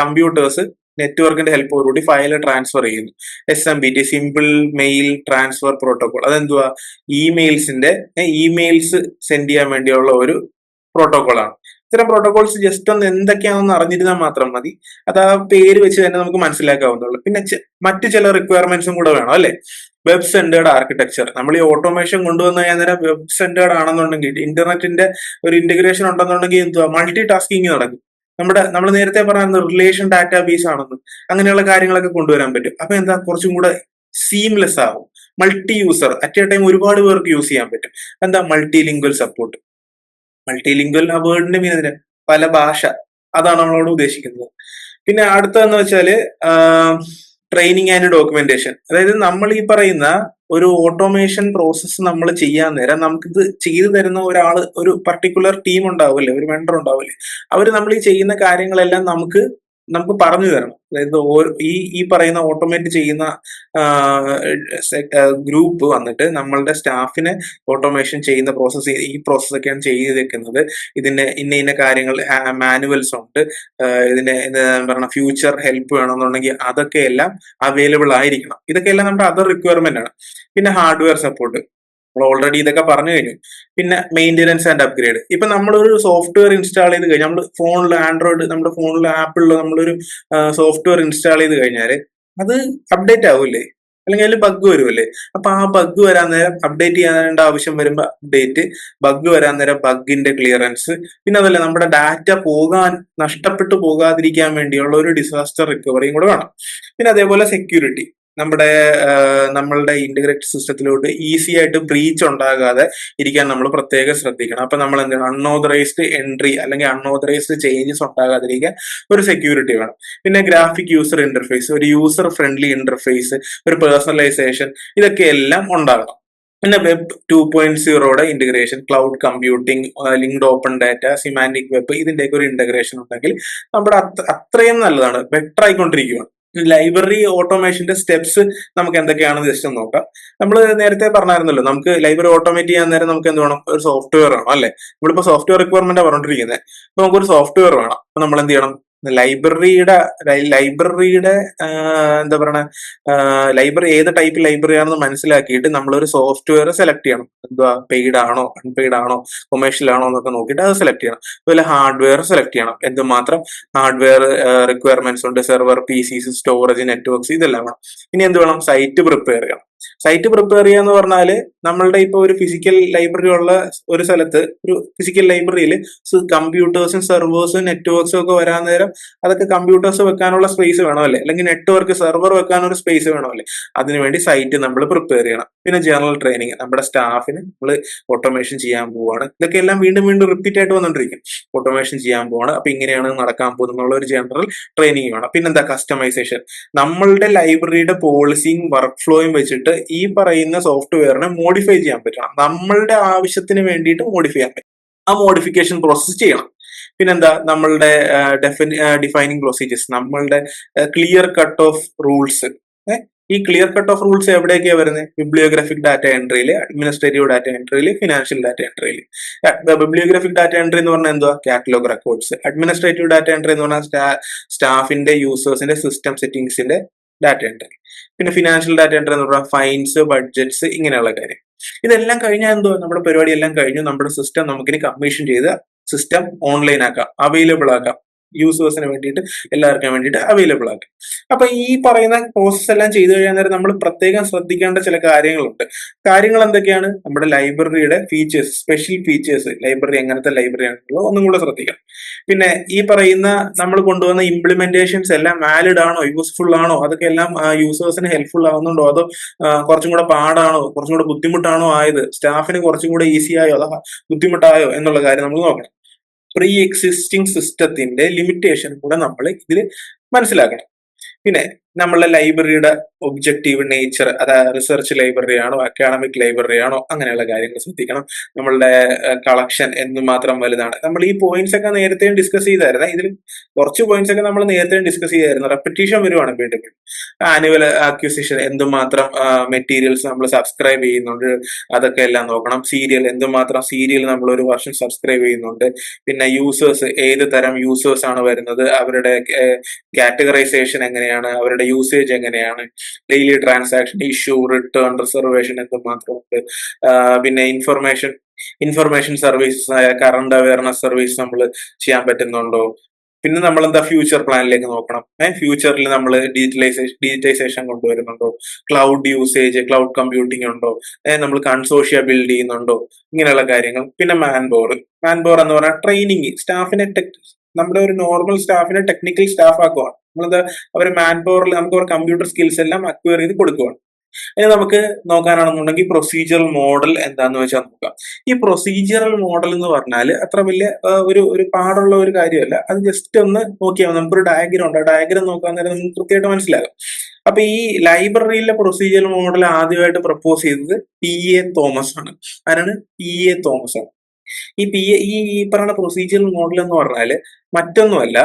കമ്പ്യൂട്ടേഴ്സ് നെറ്റ്വർക്കിന്റെ ഹെൽപ്പോടുകൂടി ഫയൽ ട്രാൻസ്ഫർ ചെയ്യുന്നു. SMPT, simple mail transfer protocol, അതെന്തുവാ? ഇമെയിൽസ് സെൻഡ് ചെയ്യാൻ വേണ്ടിയുള്ള ഒരു പ്രോട്ടോകോൾ ആണ്. ഇത്തരം പ്രോട്ടോകോൾസ് ജസ്റ്റ് ഒന്ന് എന്തൊക്കെയാണെന്ന് അറിഞ്ഞിരുന്നാൽ മാത്രം മതി. അത് ആ പേര് വെച്ച് തന്നെ നമുക്ക് മനസ്സിലാക്കാവുന്നുള്ളൂ. പിന്നെ മറ്റു ചില റിക്വയർമെന്റ്സും കൂടെ വേണം, അല്ലെ? Web centred architecture. നമ്മൾ ഈ ഓട്ടോമേഷൻ കൊണ്ടുവന്നു കഴിഞ്ഞാൽ വെബ് സെന്റേർഡ് ആണെന്നുണ്ടെങ്കിൽ, ഇന്റർനെറ്റിന്റെ ഒരു ഇന്റഗ്രേഷൻ ഉണ്ടെന്നുണ്ടെങ്കിൽ എന്തുവാ? മൾട്ടി ടാസ്കിങ് നടക്കും. നമ്മൾ നേരത്തെ പറഞ്ഞ റിലേഷൻ ഡാറ്റാബേസ് ആണെന്ന്, അങ്ങനെയുള്ള കാര്യങ്ങളൊക്കെ കൊണ്ടുവരാൻ പറ്റും. അപ്പൊ എന്താ? കുറച്ചും കൂടെ സീംലെസ് ആവും. Multi user at A time ഒരുപാട് പേർക്ക് യൂസ് ചെയ്യാൻ പറ്റും. എന്താ? Multi lingual support. Multi lingual ആ വേർഡിന്റെ മീനിങ് പല ഭാഷ, അതാണ് നമ്മളോട് ഉദ്ദേശിക്കുന്നത്. പിന്നെ അടുത്തതെന്ന് വെച്ചാല് ട്രെയിനിങ് ആൻഡ് ഡോക്യുമെന്റേഷൻ. അതായത് നമ്മൾ ഈ പറയുന്ന ഒരു ഓട്ടോമേഷൻ പ്രോസസ്സ് നമ്മൾ ചെയ്യാൻ നേരം നമുക്കിത് ചെയ്തു തരുന്ന ഒരു പർട്ടിക്കുലർ ടീം ഉണ്ടാവില്ലേ, ഒരു വെണ്ടർ ഉണ്ടാവില്ലേ, അവര് നമ്മൾ ഈ ചെയ്യുന്ന കാര്യങ്ങളെല്ലാം നമുക്ക് പറഞ്ഞു തരണം. അതായത് ഈ പറയുന്ന ഓട്ടോമേറ്റ് ചെയ്യുന്ന ഗ്രൂപ്പ് വന്നിട്ട് നമ്മളുടെ സ്റ്റാഫിനെ ഓട്ടോമേഷൻ ചെയ്യുന്ന ഈ പ്രോസസ്സൊക്കെയാണ് ചെയ്തേക്കുന്നത്. ഇതിന്റെ ഇന്ന കാര്യങ്ങൾ മാനുവൽസ് ഉണ്ട്. ഇതിന്റെ എന്താ പറയുക, ഫ്യൂച്ചർ ഹെൽപ്പ് വേണമെന്നുണ്ടെങ്കിൽ അതൊക്കെ എല്ലാം അവൈലബിൾ ആയിരിക്കണം. ഇതൊക്കെ എല്ലാം നമ്മുടെ അതർ റിക്വയർമെന്റ് ആണ്. പിന്നെ ഹാർഡ്വെയർ സപ്പോർട്ട് നമ്മൾ ഓൾറെഡി ഇതൊക്കെ പറഞ്ഞു കഴിഞ്ഞു. പിന്നെ മെയിൻ്റെനൻസ് ആൻഡ് അപ്ഗ്രേഡ്. ഇപ്പൊ നമ്മളൊരു സോഫ്റ്റ്വെയർ ഇൻസ്റ്റാൾ ചെയ്ത് കഴിഞ്ഞാൽ, നമ്മൾ ഫോണിൽ ആൻഡ്രോയിഡ്, നമ്മുടെ ഫോണിൽ ആപ്പിളിൽ നമ്മളൊരു സോഫ്റ്റ്വെയർ ഇൻസ്റ്റാൾ ചെയ്ത് കഴിഞ്ഞാൽ അത് അപ്ഡേറ്റ് ആവില്ലേ, അല്ലെങ്കിൽ അതിൽ ബഗ് വരുമല്ലേ? അപ്പൊ ആ ബഗ് വരാൻ നേരം അപ്ഡേറ്റ് ചെയ്യാനുള്ള ആവശ്യം വരുമ്പോൾ അപ്ഡേറ്റ്, ബഗ് വരാൻ നേരം ബഗിന്റെ ക്ലിയറൻസ്, പിന്നെ അതല്ല നമ്മുടെ ഡാറ്റ നഷ്ടപ്പെട്ടു പോകാതിരിക്കാൻ വേണ്ടിയുള്ള ഒരു ഡിസാസ്റ്റർ റിക്കവറിയും കൂടെ വേണം. പിന്നെ അതേപോലെ സെക്യൂരിറ്റി, നമ്മളുടെ ഇന്റഗ്രേറ്റഡ് സിസ്റ്റത്തിലോട്ട് ഈസി ആയിട്ട് ബ്രീച്ച് ഉണ്ടാകാതെ ഇരിക്കാൻ നമ്മൾ പ്രത്യേകം ശ്രദ്ധിക്കണം. അപ്പൊ നമ്മൾ എന്താണ്? അൺഓതറൈസ്ഡ് എൻട്രി അല്ലെങ്കിൽ അൺഓതറൈസ്ഡ് ചേഞ്ചസ് ഉണ്ടാകാതിരിക്കാൻ ഒരു സെക്യൂരിറ്റി വേണം. പിന്നെ ഗ്രാഫിക് യൂസർ ഇന്റർഫേസ്, ഒരു യൂസർ ഫ്രണ്ട്ലി ഇന്റർഫേസ്, ഒരു പേഴ്സണലൈസേഷൻ, ഇതൊക്കെ എല്ലാം ഉണ്ടാകണം. പിന്നെ വെബ് 2.0യുടെ integration, cloud computing, linked open data, semantic web, ഇതിന്റെയൊക്കെ ഒരു ഇന്റഗ്രേഷൻ ഉണ്ടെങ്കിൽ നമ്മുടെ അത്രയും നല്ലതാണ്, ബെറ്റർ ആയിക്കൊണ്ടിരിക്കുകയാണ്. ലൈബ്രറി ഓട്ടോമേഷന്റെ സ്റ്റെപ്സ് നമുക്ക് എന്തൊക്കെയാണെന്ന് ജസ്റ്റ് ഒന്ന് നോക്കാം. നമ്മൾ നേരത്തെ പറഞ്ഞായിരുന്നല്ലോ, നമുക്ക് ലൈബ്രറി ഓട്ടോമേറ്റ് ചെയ്യാൻ നേരം നമുക്ക് എന്ത് വേണം? ഒരു സോഫ്റ്റ്വെയർ വേണം, അല്ലെ? നമ്മളിപ്പോ സോഫ്റ്റ്വെയർ റിക്വയർമെന്റ് പറഞ്ഞോണ്ടിരിക്കുന്നത്. അപ്പൊ നമുക്കൊരു സോഫ്റ്റ്വെയർ വേണം. അപ്പൊ നമ്മൾ എന്ത് ചെയ്യണം? ലൈബ്രറിയുടെ എന്താ പറയണ, ലൈബ്രറി ഏത് ടൈപ്പ് ലൈബ്രറി ആണെന്ന് മനസ്സിലാക്കിയിട്ട് നമ്മളൊരു സോഫ്റ്റ്വെയർ സെലക്ട് ചെയ്യണം. എന്തുവാ? പെയ്ഡ് ആണോ, അൺപെയ്ഡ് ആണോ, കൊമേഴ്ഷ്യൽ ആണോ എന്നൊക്കെ നോക്കിയിട്ട് അത് സെലക്ട് ചെയ്യണം. അതുപോലെ ഹാർഡ്വെയർ സെലക്ട് ചെയ്യണം. എന്തുമാത്രം ഹാർഡ്വെയർ റിക്വയർമെന്റ്സ് ഉണ്ട്, സെർവർ, PCs, സ്റ്റോറേജ്, നെറ്റ്വർക്ക്സ്, ഇതെല്ലാം വേണം. ഇനി എന്ത് വേണം? സൈറ്റ് പ്രിപ്പയർ ചെയ്യണം. സൈറ്റ് പ്രിപ്പയർ ചെയ്യുക എന്ന് പറഞ്ഞാല് നമ്മളുടെ ഇപ്പൊ ഒരു ഫിസിക്കൽ ലൈബ്രറി ഉള്ള ഒരു സ്ഥലത്ത് ഒരു ഫിസിക്കൽ ലൈബ്രറിയിൽ കമ്പ്യൂട്ടേഴ്സും സെർവേഴ്സും നെറ്റ്വർക്സും ഒക്കെ വരാൻ നേരം അതൊക്കെ കമ്പ്യൂട്ടേഴ്സ് വെക്കാനുള്ള സ്പേസ് വേണമല്ലേ, അല്ലെങ്കിൽ നെറ്റ്വർക്ക് സെർവർ വെക്കാനൊരു സ്പേസ് വേണമല്ലേ. അതിനുവേണ്ടി സൈറ്റ് നമ്മൾ പ്രിപ്പയർ ചെയ്യണം. പിന്നെ ജനറൽ ട്രെയിനിങ്, നമ്മുടെ സ്റ്റാഫിന് നമ്മൾ ഓട്ടോമേഷൻ ചെയ്യാൻ പോവാണ്. ഇതൊക്കെ എല്ലാം വീണ്ടും വീണ്ടും റിപ്പീറ്റ് ആയിട്ട് വന്നുകൊണ്ടിരിക്കും. ഓട്ടോമേഷൻ ചെയ്യാൻ പോവാണ്, അപ്പൊ ഇങ്ങനെയാണ് നടക്കാൻ പോകുന്നത് എന്നുള്ള ഒരു ജനറൽ ട്രെയിനിങ് വേണം. പിന്നെന്താ, കസ്റ്റമൈസേഷൻ. നമ്മളുടെ ലൈബ്രറിയുടെ പോളിസിയും വർക്ക് ഫ്ലോയും വെച്ചിട്ട് ഈ പറയുന്ന സോഫ്റ്റ്വെയറിനെ മോഡിഫൈ ചെയ്യാൻ പറ്റണം. നമ്മളുടെ ആവശ്യത്തിന് വേണ്ടിയിട്ട് മോഡിഫൈ ചെയ്യാൻ പറ്റും. ആ മോഡിഫിക്കേഷൻ പ്രോസസ് ചെയ്യണം. പിന്നെന്താ, നമ്മളുടെ ഡിഫൈനിങ് പ്രൊസീജിയേഴ്സ്, നമ്മളുടെ ക്ലിയർ കട്ട് ഓഫ് റൂൾസ്. ഈ ക്ലിയർ കട്ട് ഓഫ് റൂൾസ് എവിടെയൊക്കെയാണ് വരുന്നത്? ബിബ്ലിയോഗ്രാഫിക് ഡാറ്റ എൻട്രിയിൽ, അഡ്മിനിസ്ട്രേറ്റീവ് ഡാറ്റ എൻട്രിയിൽ, ഫിനാൻഷ്യൽ ഡാറ്റ എൻട്രിയിൽ. ബിബ്ലിയോഗ്രാഫിക് ഡാറ്റ എൻട്രി എന്ന് പറഞ്ഞാൽ എന്തുവാ? Catalogue records. Administrative data entry എന്ന് പറഞ്ഞാൽ സ്റ്റാഫിന്റെ യൂസേഴ്സിന്റെ സിസ്റ്റം സെറ്റിംഗ്സിന്റെ ഡാറ്റ എൻട്രി. പിന്നെ ഫിനാൻഷ്യൽ ഡാറ്റ എൻട്രി എന്ന് പറഞ്ഞാൽ ഫൈൻസ്, ബഡ്ജറ്റ്സ്, ഇങ്ങനെയുള്ള കാര്യം. ഇതെല്ലാം കഴിഞ്ഞാൽ എന്തോ നമ്മുടെ പരിപാടി എല്ലാം കഴിഞ്ഞു. നമ്മുടെ സിസ്റ്റം നമുക്കിനി കമ്മീഷൻ ചെയ്ത് സിസ്റ്റം ഓൺലൈൻ ആക്കാം, അവൈലബിൾ ആക്കാം, യൂസേഴ്സിന് വേണ്ടിയിട്ട്, എല്ലാവർക്കും വേണ്ടിയിട്ട് അവൈലബിൾ ആക്കാം. അപ്പൊ ഈ പറയുന്ന പ്രോസസ് എല്ലാം ചെയ്തു കഴിയാൻ നേരം നമ്മൾ പ്രത്യേകം ശ്രദ്ധിക്കേണ്ട ചില കാര്യങ്ങളുണ്ട്. കാര്യങ്ങൾ എന്തൊക്കെയാണ്? നമ്മുടെ ലൈബ്രറിയുടെ ഫീച്ചേഴ്സ്, സ്പെഷ്യൽ ഫീച്ചേഴ്സ്, ലൈബ്രറി എങ്ങനത്തെ ലൈബ്രറി ആണെന്നുള്ളത് ഒന്നും കൂടെ ശ്രദ്ധിക്കണം. പിന്നെ ഈ പറയുന്ന നമ്മൾ കൊണ്ടുവന്ന ഇംപ്ലിമെന്റേഷൻസ് എല്ലാം വാലിഡ് ആണോ, യൂസ്ഫുൾ ആണോ, അതൊക്കെ എല്ലാം യൂസേഴ്സിന് ഹെൽപ്ഫുൾ ആവുന്നുണ്ടോ, അതോ കുറച്ചും കൂടെ പാടാണോ, കുറച്ചും കൂടെ ബുദ്ധിമുട്ടാണോ ആയത്, സ്റ്റാഫിന് കുറച്ചും കൂടെ ഈസി ആയോ അതോ ബുദ്ധിമുട്ടായോ എന്നുള്ള കാര്യം നമ്മൾ നോക്കണം. പ്രീ എക്സിസ്റ്റിംഗ് സിസ്റ്റത്തിന്റെ ലിമിറ്റേഷൻ കൂടെ നമ്മൾ ഇതിൽ മനസ്സിലാക്കണം. പിന്നെ നമ്മളുടെ ലൈബ്രറിയുടെ ഒബ്ജക്റ്റീവ് നേച്ചർ, അതായത് റിസർച്ച് ലൈബ്രറി ആണോ, അക്കാഡമിക് ലൈബ്രറി ആണോ, അങ്ങനെയുള്ള കാര്യങ്ങൾ ശ്രദ്ധിക്കണം. നമ്മളുടെ കളക്ഷൻ എന്തുമാത്രം വലുതാണ്. നമ്മൾ ഈ പോയിന്റ്സ് ഒക്കെ നേരത്തെ ഡിസ്കസ് ചെയ്തായിരുന്നു. ഇതിൽ കുറച്ച് പോയിന്റ്സ് ഒക്കെ നമ്മൾ നേരത്തെ ഡിസ്കസ് ചെയ്തായിരുന്നു. റെപ്പറ്റീഷൻ വരുവാണ് വീണ്ടും. ആനുവൽ അക്വിസിഷൻ, എന്തുമാത്രം മെറ്റീരിയൽസ് നമ്മൾ സബ്സ്ക്രൈബ് ചെയ്യുന്നുണ്ട്, അതൊക്കെ എല്ലാം നോക്കണം. സീരിയൽ, എന്തുമാത്രം സീരിയൽ നമ്മൾ ഒരു വർഷം സബ്സ്ക്രൈബ് ചെയ്യുന്നുണ്ട്. പിന്നെ യൂസേഴ്സ്, ഏത് തരം യൂസേഴ്സ് ആണ് വരുന്നത്, അവരുടെ കാറ്റഗറൈസേഷൻ എങ്ങനെയാണ്, അവരുടെ യൂസേജ് എങ്ങനെയാണ്, daily transaction, issue, return, reservation എന്തുമാത്രമുണ്ട്. പിന്നെ ഇൻഫർമേഷൻ സർവീസസ് ആയ കറണ്ട് അവയർനെസ് സർവീസ് നമ്മൾ ചെയ്യാൻ പറ്റുന്നുണ്ടോ. പിന്നെ നമ്മൾ എന്താ, ഫ്യൂച്ചർ പ്ലാനിലേക്ക് നോക്കണം. ഫ്യൂച്ചറിൽ നമ്മൾ ഡിജിറ്റൈസേഷൻ കൊണ്ടുവരുന്നുണ്ടോ, ക്ലൗഡ് യൂസേജ്, ക്ലൗഡ് കമ്പ്യൂട്ടിംഗ് ഉണ്ടോ, നമ്മൾ കൺസോഷ്യ ബിൽഡ് ചെയ്യുന്നുണ്ടോ, ഇങ്ങനെയുള്ള കാര്യങ്ങൾ. പിന്നെ മാൻ പവർ എന്ന് പറഞ്ഞാൽ ട്രെയിനിങ്, സ്റ്റാഫിനെ നമ്മുടെ ഒരു നോർമൽ സ്റ്റാഫിനെ ടെക്നിക്കൽ സ്റ്റാഫ് ആക്കുവാണ്. നമ്മളെന്താ, അവർ മാൻ പവറിൽ നമുക്ക് ഒരു കമ്പ്യൂട്ടർ സ്കിൽസ് എല്ലാം അക്വയർ ചെയ്ത് കൊടുക്കുവാണ്. ഇനി നമുക്ക് നോക്കാനാണെന്നുണ്ടെങ്കിൽ പ്രൊസീജിയറൽ മോഡൽ എന്താന്ന് വെച്ചാൽ നോക്കാം. ഈ പ്രൊസീജിയറൽ മോഡൽ എന്ന് പറഞ്ഞാൽ അത്ര വലിയ ഒരു പാടുള്ള ഒരു കാര്യമല്ല. അത് ജസ്റ്റ് ഒന്ന് നോക്കിയാൽ നമുക്കൊരു ഡയഗ്രം ഉണ്ട്. ആ ഡയഗ്രം നോക്കാൻ നേരം നമുക്ക് കൃത്യമായിട്ട് മനസ്സിലാകും. അപ്പൊ ഈ ലൈബ്രറിയിലെ പ്രൊസീജിയറൽ മോഡൽ ആദ്യമായിട്ട് പ്രപ്പോസ് ചെയ്തത് PA തോമസ് ആണ്. ആരാണ്? PA തോമസ് ആണ്. ഈ പറയുന്ന പ്രൊസീജിയറൽ മോഡൽ എന്ന് പറഞ്ഞാല് മറ്റൊന്നുമല്ല,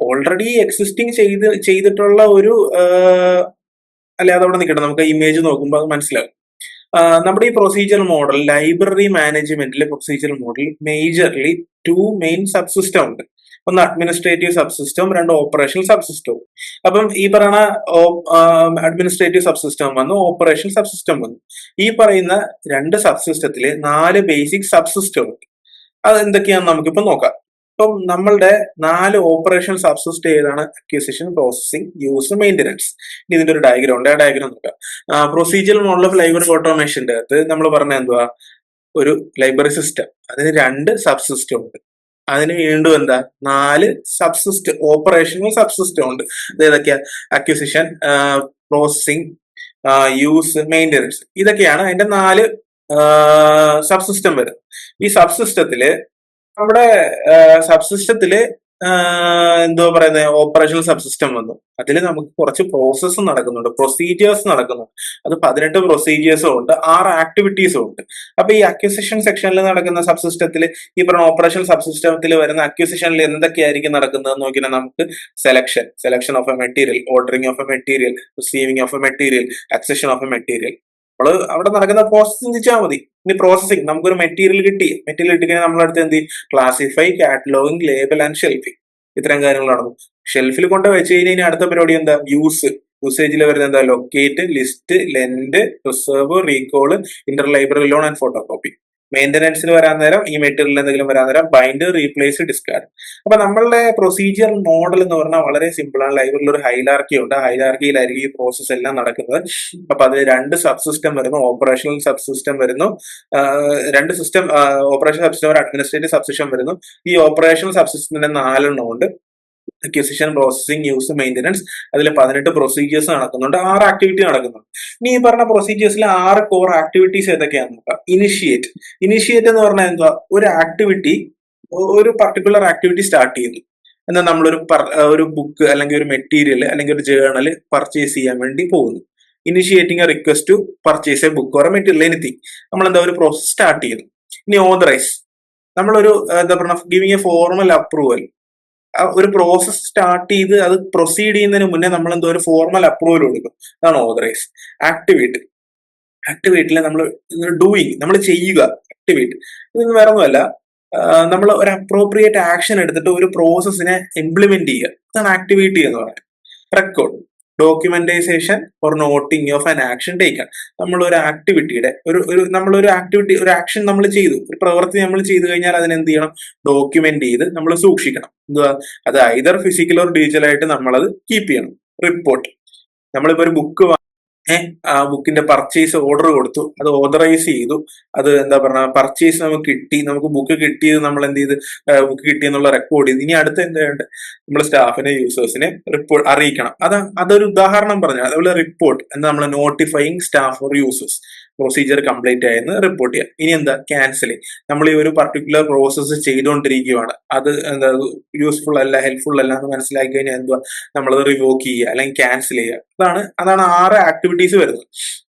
ഓൾറെഡി എക്സിസ്റ്റിംഗ് ചെയ്തിട്ടുള്ള ഒരു അല്ലെ, അതവിടെ നിൽക്കട്ടെ, നമുക്ക് ഇമേജ് നോക്കുമ്പോൾ അത് മനസ്സിലാകും. നമ്മുടെ ഈ പ്രൊസീജിയർ മോഡൽ, ലൈബ്രറി മാനേജ്മെന്റിലെ procedure model majorly 2 main sub system ഉണ്ട്. ഒന്ന് അഡ്മിനിസ്ട്രേറ്റീവ് സബ് സിസ്റ്റം, രണ്ട് ഓപ്പറേഷണൽ സബ് സിസ്റ്റവും. അപ്പം ഈ പറയുന്ന അഡ്മിനിസ്ട്രേറ്റീവ് സബ് സിസ്റ്റം വന്നു, ഓപ്പറേഷണൽ സബ് സിസ്റ്റം വന്നു. ഈ പറയുന്ന രണ്ട് സബ് സിസ്റ്റത്തില് 4 ബേസിക് സബ് സിസ്റ്റം ഉണ്ട്. അത് എന്തൊക്കെയാണെന്ന് നമുക്കിപ്പോ നോക്കാം. ഇപ്പം നമ്മളുടെ 4 ഓപ്പറേഷൻ സബ്സിസ്റ്റ് ഏതാണ്? Acquisition, processing, use, maintenance. ഇനി ഇതിന്റെ ഒരു ഡയഗ്രം ഉണ്ട്. ആ ഡയഗ്രം നോക്കാം. പ്രൊസീജിയർ മോഡൽ ഓഫ് ലൈബ്രറി ഓട്ടോമേഷന്റെ അകത്ത് നമ്മൾ പറഞ്ഞ എന്തുവാ, ഒരു ലൈബ്രറി സിസ്റ്റം, അതിന് 2 സബ് സിസ്റ്റം ഉണ്ട്. അതിന് വീണ്ടും എന്താ, 4 സബ്സിസ്റ്റം, ഓപ്പറേഷണൽ സബ്സിസ്റ്റം ഉണ്ട്. അത് ഏതൊക്കെയാ? Acquisition, processing, use, maintenance. ഇതൊക്കെയാണ് അതിന്റെ 4 സബ്സിസ്റ്റം വരുന്നത്. ഈ സബ്സിസ്റ്റത്തില് നമ്മുടെ സബ്സിസ്റ്റത്തില് എന്തോ പറയുന്നത്, ഓപ്പറേഷണൽ സബ്സിസ്റ്റം വന്നു. അതിൽ നമുക്ക് കുറച്ച് പ്രോസസ്സ് നടക്കുന്നുണ്ട്, പ്രൊസീജിയേഴ്സ് നടക്കുന്നുണ്ട്. അത് 18 പ്രൊസീജിയേഴ്സും ഉണ്ട്, 6 ആക്ടിവിറ്റീസും ഉണ്ട്. അപ്പൊ ഈ അക്വിസിഷൻ സെക്ഷനിൽ നടക്കുന്ന സബ്സിസ്റ്റത്തിൽ, ഈ പറഞ്ഞ ഓപ്പറേഷൻ സബ്സിസ്റ്റത്തിൽ വരുന്ന അക്വിസിഷനിൽ എന്തൊക്കെയായിരിക്കും നടക്കുന്നത് നോക്കിയാൽ നമുക്ക് selection of A material, ordering of A material, receiving of A material, accession of A material. നമ്മൾ അവിടെ നടക്കുന്ന പ്രോസസ് ചിന്തിച്ചാൽ മതി. ഇനി പ്രോസസിങ്, നമുക്കൊരു മെറ്റീരിയൽ കിട്ടിക്കഴിഞ്ഞാൽ നമ്മളടുത്ത് എന്ത് ചെയ്യും? Classify, cataloguing, label and shelving. ഇത്തരം കാര്യങ്ങൾ നടന്നു. ഷെൽഫിൽ കൊണ്ട് വെച്ച് കഴിഞ്ഞാൽ ഇനി അടുത്ത പരിപാടി എന്താ? യൂസേജിൽ വരുന്ന എന്താ? Locate, list, lend, reserve, recall, inter library loan and photo copy. മെയിൻ്റനൻസിന് വരാൻ നേരം ഈ മെറ്റീരിയൽ എന്തെങ്കിലും വരാൻ നേരം ബൈൻഡ്, റീപ്ലേസ്, ഡിസ്കാർഡ്. അപ്പൊ നമ്മളുടെ പ്രൊസീജിയർ മോഡൽ എന്ന് പറഞ്ഞാൽ വളരെ സിമ്പിൾ ആണ്. ലൈബ്രറിയിൽ ഒരു ഹൈലാർക്കി ഉണ്ട്, ഹൈലാർക്കിയിലായിരിക്കും ഈ പ്രോസസ് എല്ലാം നടക്കുന്നത്. അപ്പൊ അതിൽ രണ്ട് സബ് സിസ്റ്റം വരുന്നു, ഓപ്പറേഷണൽ സബ് സിസ്റ്റം വരുന്നു, രണ്ട് സിസ്റ്റം, ഓപ്പറേഷൻ സബ് സിസ്റ്റം, ഒരു അഡ്മിനിസ്ട്രേറ്റീവ് സബ് സിസ്റ്റം വരുന്നു. ഈ ഓപ്പറേഷണൽ സബ് സിസ്റ്റത്തിന്റെ 4 ഉണ്ട്. Acquisition, processing, use, maintenance. അതിൽ 18 പ്രൊസീജിയേഴ്സ് നടക്കുന്നുണ്ട്, 6 ആക്ടിവിറ്റി നടക്കുന്നുണ്ട്. ഇനി ഈ പറഞ്ഞ പ്രൊസീജിയേഴ്സിൽ 6 കോർ ആക്ടിവിറ്റീസ് ഏതൊക്കെയാണെന്ന് നോക്കാം. ഇനിഷ്യേറ്റ് എന്ന് പറഞ്ഞാൽ എന്താ? ഒരു ആക്ടിവിറ്റി, ഒരു പർട്ടിക്കുലർ ആക്ടിവിറ്റി സ്റ്റാർട്ട് ചെയ്യുന്നു. എന്നാൽ നമ്മളൊരു ഒരു ബുക്ക് അല്ലെങ്കിൽ ഒരു മെറ്റീരിയൽ അല്ലെങ്കിൽ ഒരു ജേർണൽ പർച്ചേസ് ചെയ്യാൻ വേണ്ടി പോകുന്നു. Initiating a request to purchase a book or material, anything. നമ്മൾ എന്താ ഒരു പ്രോസസ് സ്റ്റാർട്ട് ചെയ്യുന്നു. ഇനി ഓതറൈസ്, നമ്മളൊരു എന്താ പറയുക, ഗിവിംഗ് എ ഫോർമൽ അപ്രൂവൽ. ഒരു പ്രോസസ് സ്റ്റാർട്ട് ചെയ്ത് അത് പ്രൊസീഡ് ചെയ്യുന്നതിന് മുന്നേ നമ്മൾ എന്തോ ഒരു ഫോർമൽ അപ്രൂവൽ കൊടുക്കും. അതാണ് ഓതറൈസ്. ആക്ടിവേറ്റിൽ നമ്മൾ ഡൂയിങ്, നമ്മൾ ചെയ്യുക. ആക്ടിവേറ്റ് ഇതൊന്നും വേറെ ഒന്നുമല്ല, നമ്മൾ ഒരു അപ്രോപ്രിയേറ്റ് ആക്ഷൻ എടുത്തിട്ട് ഒരു പ്രോസസ്സിനെ ഇംപ്ലിമെന്റ് ചെയ്യുക. അതാണ് ആക്ടിവേറ്റ് എന്ന് പറയുന്നത്. Record, documentisation or noting of an action taken. നമ്മൾ ഒരു ആക്ടിവിറ്റിയുടെ നമ്മളൊരു ആക്ടിവിറ്റി, ഒരു ആക്ഷൻ നമ്മൾ ചെയ്തു, ഒരു പ്രവൃത്തി നമ്മൾ ചെയ്തു കഴിഞ്ഞാൽ അതിനെ എന്ത് ചെയ്യണം? ഡോക്യുമെന്റ് ചെയ്ത് നമ്മൾ സൂക്ഷിക്കണം. എന്തുവാ അത്? ഐദർ ഫിസിക്കൽ ഓർ ഡിജിറ്റൽ ആയിട്ട് നമ്മളത് കീപ്പ് ചെയ്യണം. റിപ്പോർട്ട്, നമ്മളിപ്പോ ഒരു ബുക്ക് ആ ബുക്കിന്റെ പർച്ചേസ് ഓർഡർ കൊടുത്തു, അത് ഓതറൈസ് ചെയ്തു, അത് എന്താ പറയുക, പർച്ചേസ് നമുക്ക് കിട്ടി, നമുക്ക് ബുക്ക് കിട്ടിയത് നമ്മൾ എന്ത് ചെയ്ത്, ബുക്ക് കിട്ടിയെന്നുള്ള റെക്കോർഡ് ചെയ്ത് ഇനി അടുത്ത് എന്താ വേണ്ടത്? നമ്മൾ സ്റ്റാഫിനെ, യൂസേഴ്സിനെ റിപ്പോർട്ട് അറിയിക്കണം. അതൊരു ഉദാഹരണം പറഞ്ഞാൽ അതുപോലെ റിപ്പോർട്ട് എന്താ? നമ്മൾ notifying staff or users, procedure complete ആയെന്ന് റിപ്പോർട്ട് ചെയ്യാം. ഇനി എന്താ? ക്യാൻസലിങ്, നമ്മൾ ഈ ഒരു പർട്ടിക്കുലർ പ്രോസസ്സ് ചെയ്തുകൊണ്ടിരിക്കുകയാണ്, അത് എന്താ യൂസ്ഫുൾ അല്ല, ഹെൽപ്ഫുൾ അല്ല എന്ന് മനസ്സിലാക്കി കഴിഞ്ഞാൽ എന്തുവാ? നമ്മളത് റിവോക്ക് ചെയ്യുക അല്ലെങ്കിൽ ക്യാൻസൽ ചെയ്യുക. അതാണ് 6 ആക്ടിവിറ്റീസ് വരുന്നത്.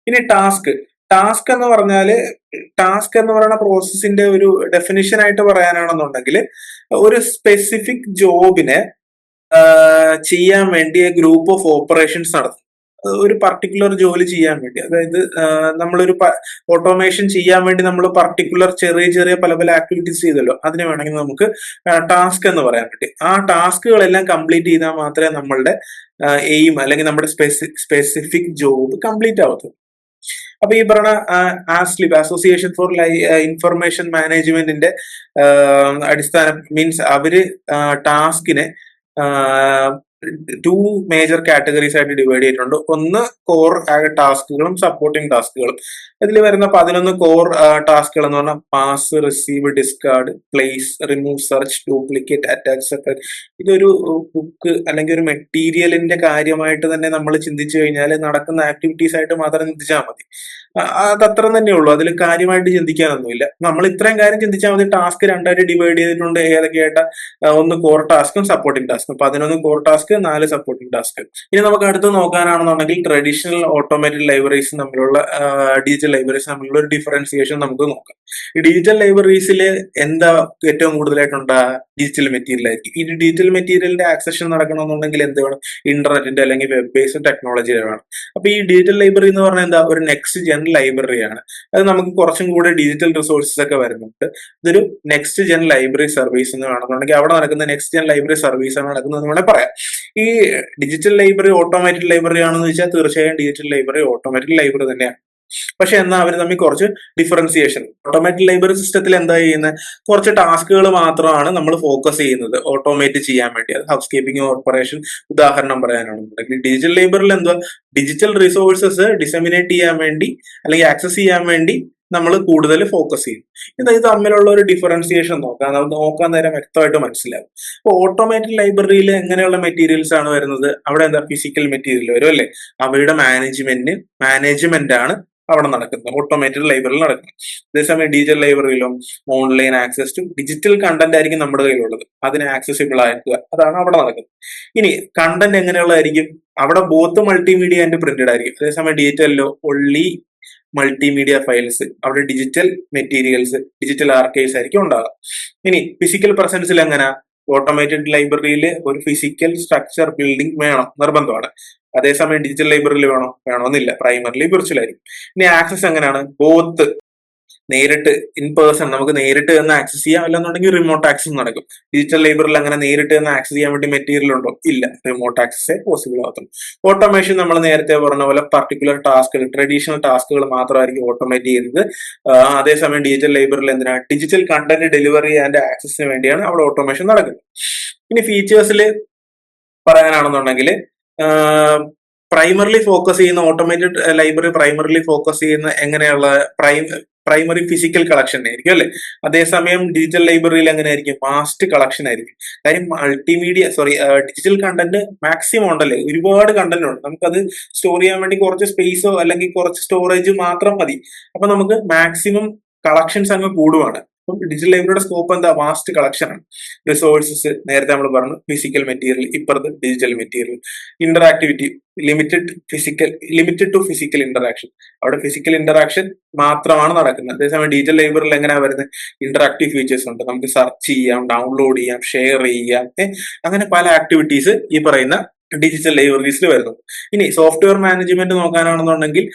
ഇനി ടാസ്ക് എന്ന് പറയുന്ന പ്രോസസ്സിന്റെ ഒരു ഡെഫിനിഷൻ ആയിട്ട് പറയാനാണെന്നുണ്ടെങ്കിൽ, ഒരു സ്പെസിഫിക് ജോബിനെ ചെയ്യാൻ വേണ്ടി ഗ്രൂപ്പ് ഓഫ് ഓപ്പറേഷൻസ് നടത്തും. ഒരു പർട്ടിക്കുലർ ജോലി ചെയ്യാൻ വേണ്ടി, അതായത് നമ്മളൊരു ഓട്ടോമേഷൻ ചെയ്യാൻ വേണ്ടി നമ്മൾ പർട്ടിക്കുലർ ചെറിയ പല ആക്ടിവിറ്റീസ് ചെയ്തല്ലോ, അതിന് വേണമെങ്കിൽ നമുക്ക് ടാസ്ക് എന്ന് പറയാൻ പറ്റും. ആ ടാസ്കുകളെല്ലാം കംപ്ലീറ്റ് ചെയ്താൽ മാത്രമേ നമ്മളുടെ എയിം അല്ലെങ്കിൽ നമ്മുടെ സ്പെസിഫിക് ജോബ് കംപ്ലീറ്റ് ആവത്തുള്ളൂ. അപ്പൊ ഈ പറഞ്ഞ ആസ്ലിബ്, അസോസിയേഷൻ ഫോർ ഇൻഫർമേഷൻ മാനേജ്മെന്റിന്റെ അടിസ്ഥാനം മീൻസ് അവര് ടാസ്കിനെ 2 മേജർ കാറ്റഗറീസ് ആയിട്ട് ഡിവൈഡ് ചെയ്തിട്ടുണ്ട്. ഒന്ന് കോർ ടാസ്കുകളും സപ്പോർട്ടിംഗ് ടാസ്കുകളും. ഇതിൽ വരുന്ന 11 കോർ ടാസ്കുകൾ എന്ന് പറഞ്ഞാൽ pass, receive, discard, place, remove, search, duplicate, attach, separate. ഇതൊരു ബുക്ക് അല്ലെങ്കിൽ ഒരു മെറ്റീരിയലിന്റെ കാര്യമായിട്ട് തന്നെ നമ്മൾ ചിന്തിച്ചു കഴിഞ്ഞാൽ നടക്കുന്ന ആക്ടിവിറ്റീസ് ആയിട്ട് മാത്രം ചിന്തിച്ചാൽ മതി. അതത്ര തന്നെ ഉള്ളൂ, അതിൽ കാര്യമായിട്ട് ചിന്തിക്കാനൊന്നുമില്ല. നമ്മൾ ഇത്രയും കാര്യം ചിന്തിച്ചാൽ മതി. ടാസ്ക് 2ആയിട്ട് ഡിവൈഡ് ചെയ്തിട്ടുണ്ട്. ഏതൊക്കെയായിട്ട്? ഒന്ന് കോർ ടാസ്കും സപ്പോർട്ടിംഗ് ടാസ്കും. 11 കോർ ടാസ്ക്, 4 സപ്പോർട്ടിംഗ് ടാസ്ക്. ഇനി നമുക്ക് അടുത്ത് നോക്കാനാണെന്നുണ്ടെങ്കിൽ ട്രഡീഷണൽ ഓട്ടോമേറ്റഡ് ലൈബ്രറീസ് തമ്മിലുള്ള ഡിജിറ്റൽ ലൈബ്രറീസ് തമ്മിലുള്ള ഒരു ഡിഫറൻസിയേഷൻ നമുക്ക് നോക്കാം. ഈ ഡിജിറ്റൽ ലൈബ്രറീസിൽ എന്താ ഏറ്റവും കൂടുതലായിട്ടുണ്ടാ? ഡിജിറ്റൽ മെറ്റീരിയൽ ആയിരിക്കും. ഈ ഡിജിറ്റൽ മെറ്റീരിയലിന്റെ ആക്സഷൻ നടക്കണമെന്നുണ്ടെങ്കിൽ എന്ത് വേണം? ഇന്റർനെറ്റിന്റെ അല്ലെങ്കിൽ വെബ് ബേസ്ഡ് ടെക്നോളജി വേണം. അപ്പൊ ഈ ഡിജിറ്റൽ ലൈബ്രറി എന്ന് പറഞ്ഞാൽ എന്താ? ഒരു നെക്സ്റ്റ് ജെൻ ലൈബ്രറിയാണ്. അത് നമുക്ക് കുറച്ചും കൂടെ ഡിജിറ്റൽ റിസോഴ്സസ് ഒക്കെ വരുന്നുണ്ട്. ഇതൊരു നെക്സ്റ്റ് ജെൻ ലൈബ്രറി സർവീസ് എന്ന് വേണമെന്നുണ്ടെങ്കിൽ അവിടെ നടക്കുന്ന നെക്സ്റ്റ് ജെൻ ലൈബ്രറി സർവീസ് ആണ് നടക്കുന്നത് വേണമെങ്കിൽ പറയാം. ഈ ഡിജിറ്റൽ ലൈബ്രറി ഓട്ടോമേറ്റഡ് ലൈബ്രറി ആണെന്ന് വെച്ചാൽ തീർച്ചയായും ഡിജിറ്റൽ ലൈബ്രറി ഓട്ടോമേറ്റഡ് ലൈബ്രറി തന്നെയാണ്. പക്ഷെ എന്നാൽ അവർ തമ്മിൽ കുറച്ച് ഡിഫറൻസിയേഷൻ. ഓട്ടോമേറ്റഡ് ലൈബ്രറി സിസ്റ്റത്തിൽ എന്താ ചെയ്യുന്നത്? കുറച്ച് ടാസ്കുകൾ മാത്രമാണ് നമ്മൾ ഫോക്കസ് ചെയ്യുന്നത് ഓട്ടോമേറ്റ് ചെയ്യാൻ വേണ്ടി. അത് ഹൗസ് കീപ്പിംഗ് ഓപ്പറേഷൻ ഉദാഹരണം പറയാനാണെന്നുണ്ടെങ്കിൽ. ഡിജിറ്റൽ ലൈബ്രറിയിൽ എന്തുവാ? ഡിജിറ്റൽ റിസോഴ്സസ് ഡിസമിനേറ്റ് ചെയ്യാൻ വേണ്ടി അല്ലെങ്കിൽ ആക്സസ് ചെയ്യാൻ വേണ്ടി നമ്മൾ കൂടുതൽ ഫോക്കസ് ചെയ്യും. ഇത് തമ്മിലുള്ള ഒരു ഡിഫറൻസിയേഷൻ നോക്കാൻ നേരം വ്യക്തമായിട്ട് മനസ്സിലാവും. അപ്പോൾ ഓട്ടോമേറ്റഡ് ലൈബ്രറിയിൽ എങ്ങനെയുള്ള മെറ്റീരിയൽസ് ആണ് വരുന്നത്? അവിടെ എന്താ? ഫിസിക്കൽ മെറ്റീരിയൽ വരും അല്ലെ? അവയുടെ മാനേജ്മെന്റ് ആണ് അവിടെ നടക്കുന്നത്, ഓട്ടോമേറ്റഡ് ലൈബ്രറിയിൽ നടക്കുന്നത്. അതേസമയം ഡിജിറ്റൽ ലൈബ്രറിയിലും online access to digital content ആയിരിക്കും നമ്മുടെ കയ്യിലുള്ളത്, അതിനെ ആക്സസിബിൾ ആക്കുക, അതാണ് അവിടെ നടക്കുന്നത്. ഇനി കണ്ടന്റ് എങ്ങനെയുള്ളതായിരിക്കും? അവിടെ ബോത്ത് മൾട്ടിമീഡിയ ആൻഡ് പ്രിന്റഡ് ആയിരിക്കും. അതേസമയം ഡിജിറ്റലിലോ ഒൺലി മൾട്ടിമീഡിയ ഫയൽസ്, അവിടെ ഡിജിറ്റൽ മെറ്റീരിയൽസ്, ഡിജിറ്റൽ ആർക്കൈവ്സ് ആയിരിക്കും ഉണ്ടാകുക. ഇനി ഫിസിക്കൽ പ്രസൻസിൽ എങ്ങനെ? ഓട്ടോമേറ്റഡ് ലൈബ്രറിയിൽ ഒരു ഫിസിക്കൽ സ്ട്രക്ചർ ബിൽഡിംഗ് വേണം, നിർബന്ധമാണ്. അതേസമയം ഡിജിറ്റൽ ലൈബ്രറിയിൽ വേണമെന്നില്ല, പ്രൈമറിലി വിർച്വൽ ആയിരിക്കും. ഇനി ആക്സസ് എങ്ങനെയാണ്? ബോത്ത് നേരിട്ട് ഇൻ പേഴ്സൺ നമുക്ക് നേരിട്ട് തന്നെ ആക്സസ് ചെയ്യാം, അല്ലെന്നുണ്ടെങ്കിൽ റിമോട്ട് ആക്സസ് നടക്കും. ഡിജിറ്റൽ ലൈബ്രറിയിൽ അങ്ങനെ നേരിട്ട് തന്നെ ആക്സസ് ചെയ്യാൻ വേണ്ടി മെറ്റീരിയൽ ഉണ്ടോ? ഇല്ല, റിമോട്ട് ആക്സസേ പോസിബിൾ ആകത്തുള്ളൂ. ഓട്ടോമേഷൻ നമ്മൾ നേരത്തെ പറഞ്ഞ പോലെ പർട്ടിക്കുലർ ടാസ്കുകൾ, ട്രഡീഷണൽ ടാസ്കുകൾ മാത്രമായിരിക്കും ഓട്ടോമേറ്റ് ചെയ്യുന്നത്. അതേസമയം ഡിജിറ്റൽ ലൈബ്രറിയിൽ എന്തിനാണ് ഡിജിറ്റൽ കണ്ടന്റ് ഡെലിവറി ആൻഡ് ആക്സസിന് വേണ്ടിയാണ് അവിടെ ഓട്ടോമേഷൻ നടക്കുന്നത്. ഇനി ഫീച്ചേഴ്സിൽ പറയാനാണെന്നുണ്ടെങ്കിൽ പ്രൈമറിലി ഫോക്കസ് ചെയ്യുന്ന ഓട്ടോമേറ്റഡ് ലൈബ്രറി പ്രൈമറിലി ഫോക്കസ് ചെയ്യുന്ന എങ്ങനെയുള്ള പ്രൈമറി ഫിസിക്കൽ കളക്ഷൻ ആയിരിക്കും അല്ലെ. അതേസമയം ഡിജിറ്റൽ ലൈബ്രറിയിൽ എങ്ങനെയായിരിക്കും വാസ്റ്റ് കളക്ഷൻ ആയിരിക്കും. കാര്യം ഡിജിറ്റൽ കണ്ടന്റ് മാക്സിമം ഉണ്ടല്ലേ, ഒരുപാട് കണ്ടന്റ് ഉണ്ട്. നമുക്കത് സ്റ്റോർ ചെയ്യാൻ വേണ്ടി കുറച്ച് സ്പേസോ അല്ലെങ്കിൽ കുറച്ച് സ്റ്റോറേജ് മാത്രം മതി. അപ്പൊ നമുക്ക് മാക്സിമം കളക്ഷൻസ് അങ്ങ് കൂടുവാണ്. അപ്പം ഡിജിറ്റൽ ലൈബ്രറിയുടെ സ്കോപ്പ് എന്താ? വാസ്റ്റ് കളക്ഷൻ ആണ്. റിസോഴ്സസ് നേരത്തെ നമ്മൾ പറഞ്ഞു, ഫിസിക്കൽ മെറ്റീരിയൽ, ഇപ്പുറത്ത് digital material. Interactivity limited to physical interaction. അവിടെ ഫിസിക്കൽ ഇന്ററാക്ഷൻ മാത്രമാണ് നടക്കുന്നത്. അതേസമയം ഡിജിറ്റൽ ലൈബ്രറിയിൽ എങ്ങനെയാണ് വരുന്നത്? ഇന്ററാക്റ്റീവ് ഫീച്ചേഴ്സ് ഉണ്ട്. നമുക്ക് സെർച്ച് ചെയ്യാം, ഡൗൺലോഡ് ചെയ്യാം, ഷെയർ ചെയ്യാം, അങ്ങനെ പല ആക്ടിവിറ്റീസ് ഈ പറയുന്ന ഡിജിറ്റൽ ലൈബ്രറീസിൽ വരുന്നു. ഇനി സോഫ്റ്റ്വെയർ മാനേജ്മെന്റ് നോക്കാനാണെന്നുണ്ടെങ്കിൽ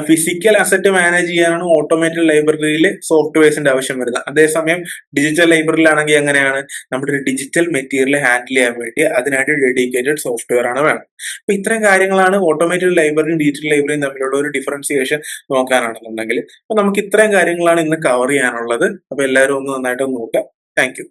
ഫിസിക്കൽ അസറ്റ് മാനേജ് ചെയ്യാനാണ് ഓട്ടോമേറ്റഡ് ലൈബ്രറിയിൽ സോഫ്റ്റ്വെയർസിന്റെ ആവശ്യം വരുന്നത്. അതേസമയം ഡിജിറ്റൽ ലൈബ്രറിയിലാണെങ്കിൽ എങ്ങനെയാണ്? നമ്മുടെ ഒരു ഡിജിറ്റൽ മെറ്റീരിയൽ ഹാൻഡിൽ ചെയ്യാൻ വേണ്ടി അതിനായിട്ട് ഡെഡിക്കേറ്റഡ് സോഫ്റ്റ്വെയർ ആണ് വേണം. അപ്പൊ ഇത്തരം കാര്യങ്ങളാണ് ഓട്ടോമേറ്റഡ് ലൈബ്രറിയും ഡിജിറ്റൽ ലൈബ്രറിയും തമ്മിലുള്ള ഒരു ഡിഫറൻസിയേഷൻ നോക്കാനാണെന്നുണ്ടെങ്കിൽ. അപ്പൊ നമുക്ക് ഇത്രയും കാര്യങ്ങളാണ് ഇന്ന് കവർ ചെയ്യാനുള്ളത്. അപ്പൊ എല്ലാവരും ഒന്ന് നന്നായിട്ട് നോക്കുക. Thank you.